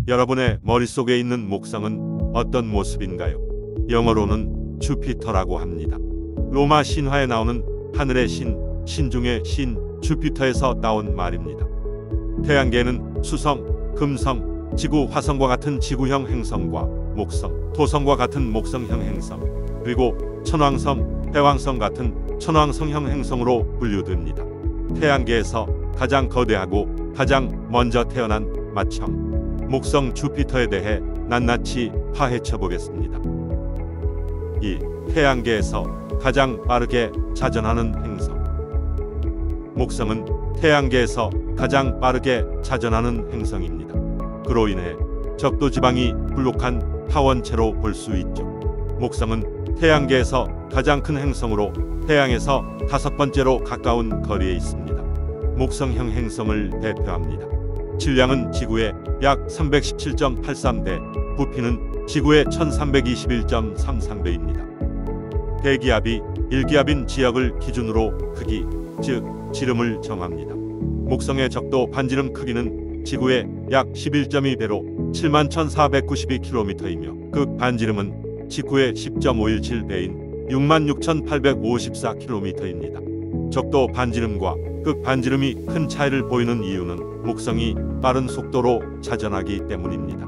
여러분의 머릿속에 있는 목성은 어떤 모습인가요? 영어로는 주피터라고 합니다. 로마 신화에 나오는 하늘의 신 중의 신 주피터에서 따온 말입니다. 태양계는 수성, 금성, 지구, 화성과 같은 지구형 행성과 목성, 토성과 같은 목성형 행성, 그리고 천왕성, 해왕성 같은 천왕성형 행성으로 분류됩니다. 태양계에서 가장 거대하고 가장 먼저 태어난 맏형 목성 주피터에 대해 낱낱이 파헤쳐 보겠습니다. 2. 태양계에서 가장 빠르게 자전하는 행성. 목성은 태양계에서 가장 빠르게 자전하는 행성입니다. 그로 인해 적도 지방이 불룩한 파원체로 볼 수 있죠. 목성은 태양계에서 가장 큰 행성으로 태양에서 5번째로 가까운 거리에 있습니다. 목성형 행성을 대표합니다. 질량은 지구의 약 317.83배, 부피는 지구의 1321.33배입니다. 대기압이 1기압인 지역을 기준으로 크기, 즉 지름을 정합니다. 목성의 적도 반지름 크기는 지구의 약 11.2배로 71,492km이며 극 반지름은 지구의 10.517배인 66,854km입니다. 적도 반지름과 극 반지름이 큰 차이를 보이는 이유는 목성이 빠른 속도로 자전하기 때문입니다.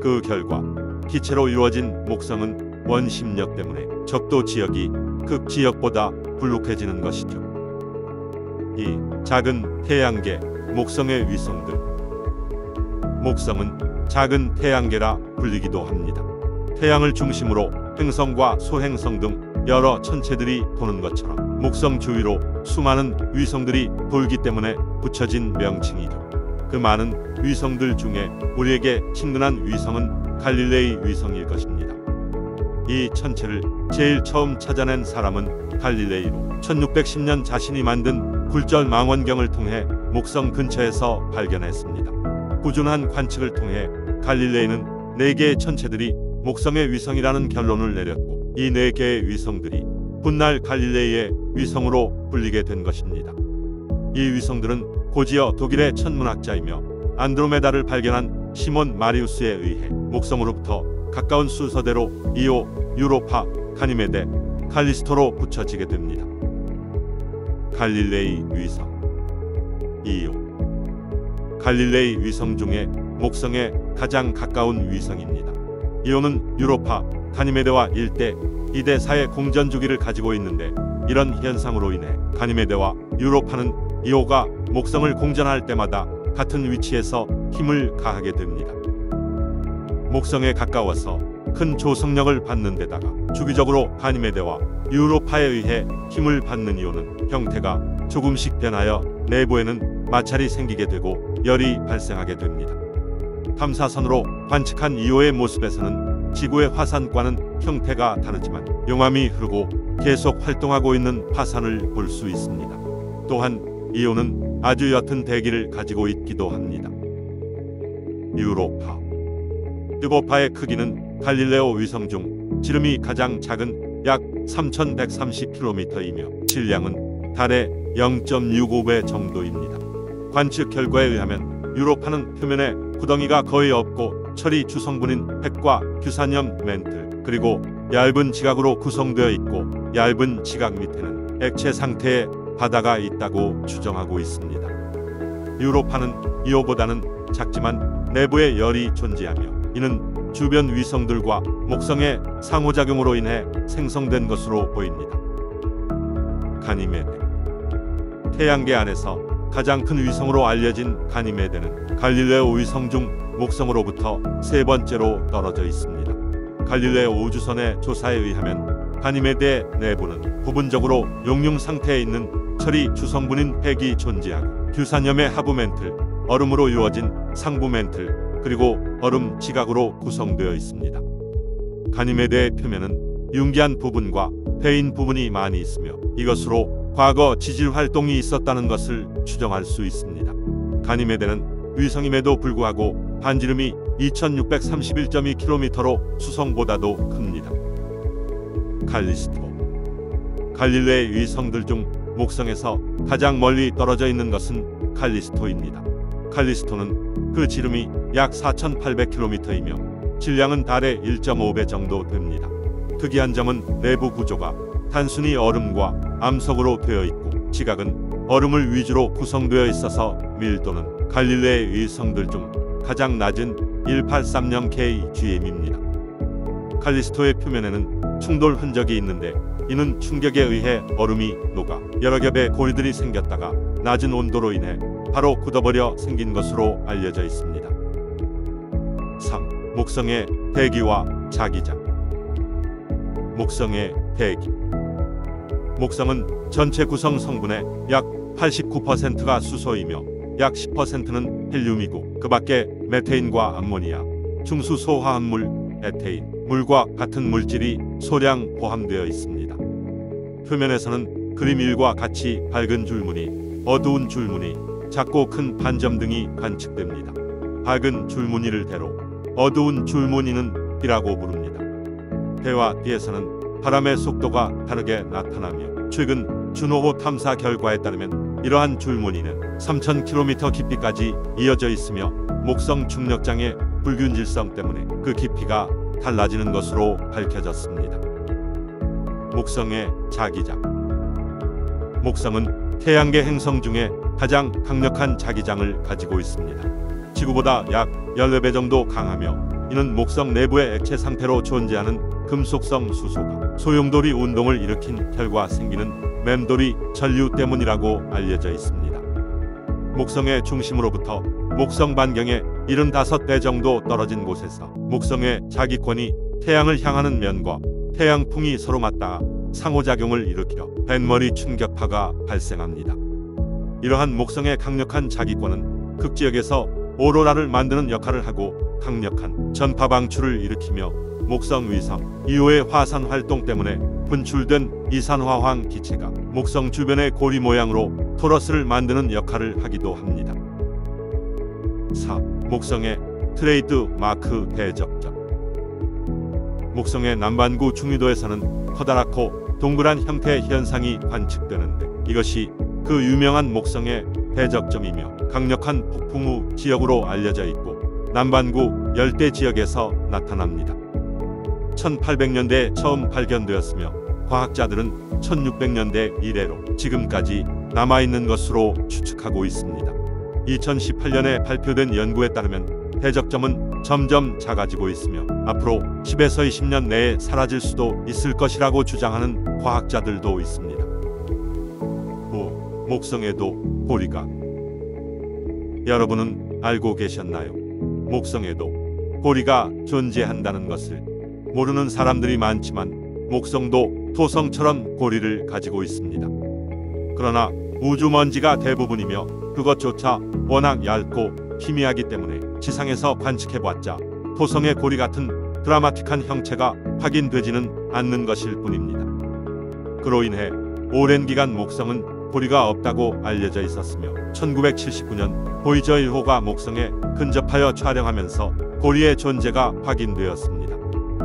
그 결과 기체로 이루어진 목성은 원심력 때문에 적도 지역이 극 지역보다 불룩해지는 것이죠. 2. 작은 태양계, 목성의 위성들. 목성은 작은 태양계라 불리기도 합니다. 태양을 중심으로 행성과 소행성 등 여러 천체들이 도는 것처럼 목성 주위로 수많은 위성들이 돌기 때문에 붙여진 명칭이죠. 그 많은 위성들 중에 우리에게 친근한 위성은 갈릴레이 위성일 것입니다. 이 천체를 제일 처음 찾아낸 사람은 갈릴레이로 1610년 자신이 만든 굴절 망원경을 통해 목성 근처에서 발견했습니다. 꾸준한 관측을 통해 갈릴레이는 4개의 천체들이 목성의 위성이라는 결론을 내렸고, 이 4개의 위성들이 훗날 갈릴레이의 위성으로 불리게 된 것입니다. 이 위성들은 고지어 독일의 천문학자이며 안드로메다를 발견한 시몬 마리우스에 의해 목성으로부터 가까운 순서대로 이오, 유로파, 가니메데, 칼리스토로 붙여지게 됩니다. 갈릴레이 위성. 이오. 갈릴레이 위성 중에 목성에 가장 가까운 위성입니다. 이오는 유로파, 가니메데와 1대, 2대 사의 공전 주기를 가지고 있는데, 이런 현상으로 인해 가니메데와 유로파는 이오가 목성을 공전할 때마다 같은 위치에서 힘을 가하게 됩니다. 목성에 가까워서 큰 조성력을 받는 데다가 주기적으로 가니메데와 유로파에 의해 힘을 받는 이오는 형태가 조금씩 변하여 내부에는 마찰이 생기게 되고 열이 발생하게 됩니다. 탐사선으로 관측한 이오의 모습에서는 지구의 화산과는 형태가 다르지만 용암이 흐르고 계속 활동하고 있는 화산을 볼 수 있습니다. 또한 이오는 아주 옅은 대기를 가지고 있기도 합니다. 유로파. 유로파의 크기는 갈릴레오 위성 중 지름이 가장 작은 약 3130km이며 질량은 달의 0.65배 정도입니다. 관측 결과에 의하면 유로파는 표면에 구덩이가 거의 없고 철이 주성분인 핵과 규산염 멘틀, 그리고 얇은 지각으로 구성되어 있고, 얇은 지각 밑에는 액체 상태의 바다가 있다고 추정하고 있습니다. 유로파는 이오보다는 작지만 내부에 열이 존재하며, 이는 주변 위성들과 목성의 상호작용으로 인해 생성된 것으로 보입니다. 가니메데. 태양계 안에서 가장 큰 위성으로 알려진 가니메데는 갈릴레오 위성 중 목성으로부터 3번째로 떨어져 있습니다. 갈릴레오 우주선의 조사에 의하면 가니메데 내부는 부분적으로 용융 상태에 있는 철이 주성분인 핵이 존재하고, 규산염의 하부 멘틀, 얼음으로 이루어진 상부 멘틀, 그리고 얼음 지각으로 구성되어 있습니다. 가니메데의 표면은 융기한 부분과 패인 부분이 많이 있으며, 이것으로 과거 지질 활동이 있었다는 것을 추정할 수 있습니다. 가니메데는 위성임에도 불구하고 반지름이 2631.2km로 수성보다도 큽니다. 칼리스토. 갈릴레이 위성들 중 목성에서 가장 멀리 떨어져 있는 것은 칼리스토입니다. 칼리스토는 그 지름이 약 4,800km이며 질량은 달의 1.5배 정도 됩니다. 특이한 점은 내부 구조가 단순히 얼음과 암석으로 되어 있고 지각은 얼음을 위주로 구성되어 있어서 밀도는 갈릴레의 위성들 중 가장 낮은 1830kgm입니다. 칼리스토의 표면에는 충돌 흔적이 있는데 이는 충격에 의해 얼음이 녹아 여러 겹의 고리들이 생겼다가 낮은 온도로 인해 바로 굳어버려 생긴 것으로 알려져 있습니다. 3. 목성의 대기와 자기장. 목성의 대기. 목성은 전체 구성 성분의 약 89%가 수소이며 약 10%는 헬륨이고 그 밖에 메테인과 암모니아, 중수소 화합물, 에테인, 물과 같은 물질이 소량 포함되어 있습니다. 표면에서는 그림 1과 같이 밝은 줄무늬, 어두운 줄무늬, 작고 큰 반점 등이 관측됩니다. 밝은 줄무늬를 대로, 어두운 줄무늬는 B라고 부릅니다. 배와 D에서는 바람의 속도가 다르게 나타나며 최근 준호호 탐사 결과에 따르면 이러한 줄무늬는 3,000km 깊이까지 이어져 있으며 목성 중력장의 불균질성 때문에 그 깊이가 달라지는 것으로 밝혀졌습니다. 목성의 자기장. 목성은 태양계 행성 중에 가장 강력한 자기장을 가지고 있습니다. 지구보다 약 14배 정도 강하며 이는 목성 내부의 액체 상태로 존재하는 금속성 수소가 소용돌이 운동을 일으킨 결과 생기는 맴돌이 전류 때문이라고 알려져 있습니다. 목성의 중심으로부터 목성 반경에 75배 정도 떨어진 곳에서 목성의 자기권이 태양을 향하는 면과 태양풍이 서로 맞닿아 상호작용을 일으켜 뱃머리 충격파가 발생합니다. 이러한 목성의 강력한 자기권은 극지역에서 오로라를 만드는 역할을 하고 강력한 전파 방출을 일으키며 목성 위성 2호의 화산 활동 때문에 분출된 이산화황 기체가 목성 주변의 고리 모양으로 토러스를 만드는 역할을 하기도 합니다. 4. 목성의 트레이드 마크 대적점. 목성의 남반구 중위도에서는 커다랗고 동그란 형태의 현상이 관측되는데 이것이 그 유명한 목성의 대적점이며 강력한 폭풍 후 지역으로 알려져 있고 남반구 열대 지역에서 나타납니다. 1800년대에 처음 발견되었으며 과학자들은 1600년대 이래로 지금까지 남아있는 것으로 추측하고 있습니다. 2018년에 발표된 연구에 따르면 대적점은 점점 작아지고 있으며 앞으로 10에서 20년 내에 사라질 수도 있을 것이라고 주장하는 과학자들도 있습니다. 5. 목성에도 고리가. 여러분은 알고 계셨나요? 목성에도 고리가 존재한다는 것을. 모르는 사람들이 많지만 목성도 토성처럼 고리를 가지고 있습니다. 그러나 우주먼지가 대부분이며 그것조차 워낙 얇고 희미하기 때문에 지상에서 관측해봤자 토성의 고리 같은 드라마틱한 형체가 확인되지는 않는 것일 뿐입니다. 그로 인해 오랜 기간 목성은 고리가 없다고 알려져 있었으며 1979년 보이저 1호가 목성에 근접하여 촬영하면서 고리의 존재가 확인되었습니다.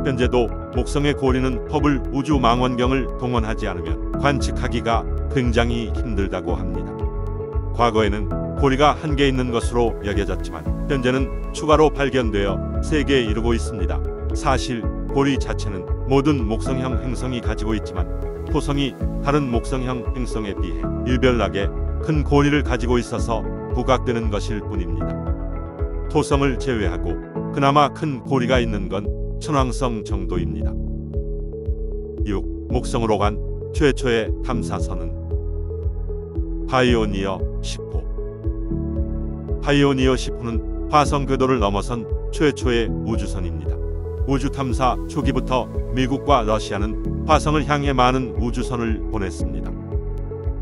현재도 목성의 고리는 허블 우주망원경을 동원하지 않으면 관측하기가 굉장히 힘들다고 합니다. 과거에는 고리가 한 개 있는 것으로 여겨졌지만 현재는 추가로 발견되어 3개에 이르고 있습니다. 사실 고리 자체는 모든 목성형 행성이 가지고 있지만 토성이 다른 목성형 행성에 비해 유별나게 큰 고리를 가지고 있어서 부각되는 것일 뿐입니다. 토성을 제외하고 그나마 큰 고리가 있는 건 천왕성 정도입니다. 6. 목성으로 간 최초의 탐사선은 파이오니어 10호. 파이오니어 10호는 화성 궤도를 넘어선 최초의 우주선입니다. 우주 탐사 초기부터 미국과 러시아는 화성을 향해 많은 우주선을 보냈습니다.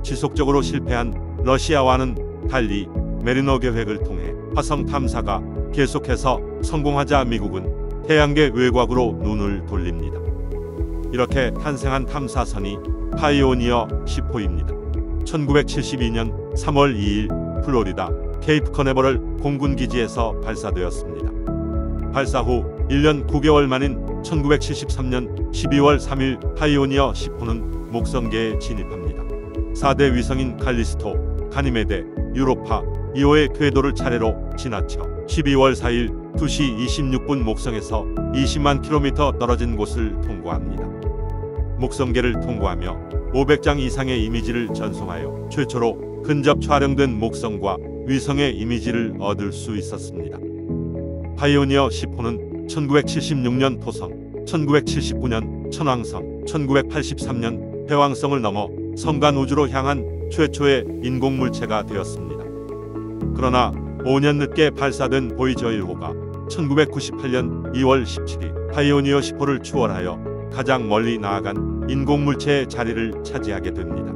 지속적으로 실패한 러시아와는 달리 메리너 계획을 통해 화성 탐사가 계속해서 성공하자 미국은 태양계 외곽으로 눈을 돌립니다. 이렇게 탄생한 탐사선이 파이오니어 10호입니다. 1972년 3월 2일 플로리다 케이프 커네버럴 공군기지에서 발사되었습니다. 발사 후 1년 9개월 만인 1973년 12월 3일 파이오니어 10호는 목성계에 진입합니다. 4대 위성인 칼리스토, 가니메데, 유로파, 2호의 궤도를 차례로 지나쳐 12월 4일 2시 26분 목성에서 20만 킬로미터 떨어진 곳을 통과합니다. 목성계를 통과하며 500장 이상의 이미지를 전송하여 최초로 근접 촬영된 목성과 위성의 이미지를 얻을 수 있었습니다. 파이오니어 10호는 1976년 토성, 1979년 천왕성, 1983년 해왕성을 넘어 성간 우주로 향한 최초의 인공물체가 되었습니다. 그러나 5년 늦게 발사된 보이저 1호가 1998년 2월 17일 파이오니어 10호를 추월하여 가장 멀리 나아간 인공물체의 자리를 차지하게 됩니다.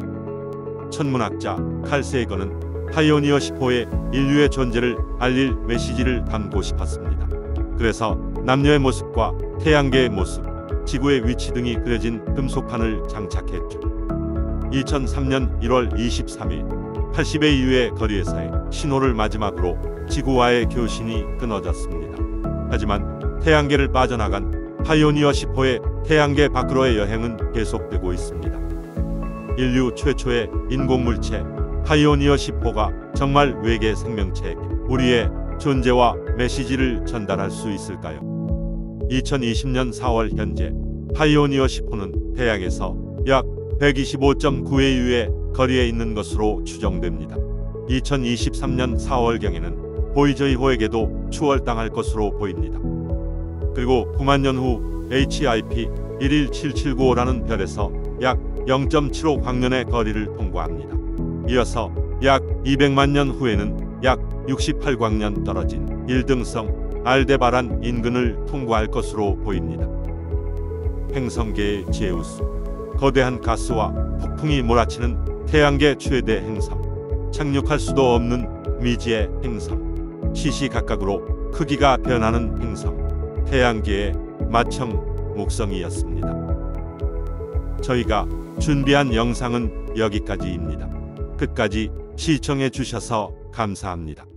천문학자 칼 세이건은 파이오니어 10호의 인류의 존재를 알릴 메시지를 담고 싶었습니다. 그래서 남녀의 모습과 태양계의 모습, 지구의 위치 등이 그려진 금속판을 장착했죠. 2003년 1월 23일 80의 이후의 거리에서의 신호를 마지막으로 지구와의 교신이 끊어졌습니다. 하지만 태양계를 빠져나간 파이오니어 10호의 태양계 밖으로의 여행은 계속되고 있습니다. 인류 최초의 인공물체 파이오니어 10호가 정말 외계 생명체에게 우리의 존재와 메시지를 전달할 수 있을까요? 2020년 4월 현재 파이오니어 10호는 태양에서 약 125.9의 유의 거리에 있는 것으로 추정됩니다. 2023년 4월경에는 보이저 2호에게도 추월당할 것으로 보입니다. 그리고 9만 년 후 HIP 117795라는 별에서 약 0.75 광년의 거리를 통과합니다. 이어서 약 200만 년 후에는 약 68광년 떨어진 1등성 알데바란 인근을 통과할 것으로 보입니다. 행성계의 제우스, 거대한 가스와 폭풍이 몰아치는 태양계 최대 행성, 착륙할 수도 없는 미지의 행성, 시시각각으로 크기가 변하는 행성, 태양계의 맏형 목성이었습니다. 저희가 준비한 영상은 여기까지입니다. 끝까지 시청해 주셔서 감사합니다.